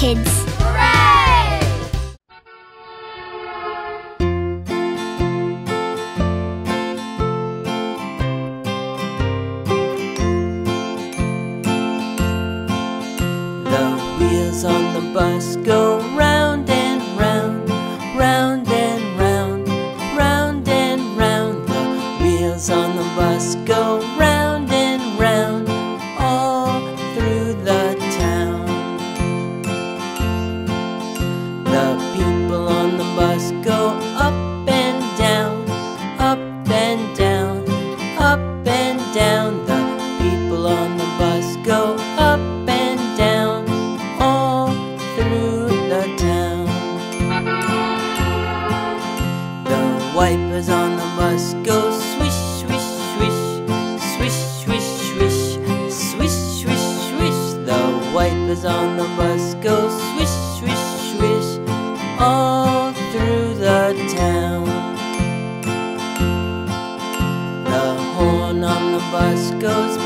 kids. Hooray! The wheels on the bus go round and round, round and round, round and round. The wheels on the bus go round and round, all through the town. The people on the bus go up and down, up and down, up and down. The people on the bus go up and down, all through the town. The wipers on the bus go swish, swish, swish, swish, swish, swish, swish, swish, swish. The wipers on the bus go swish, swish, swish, all through the town. The horn on the bus goes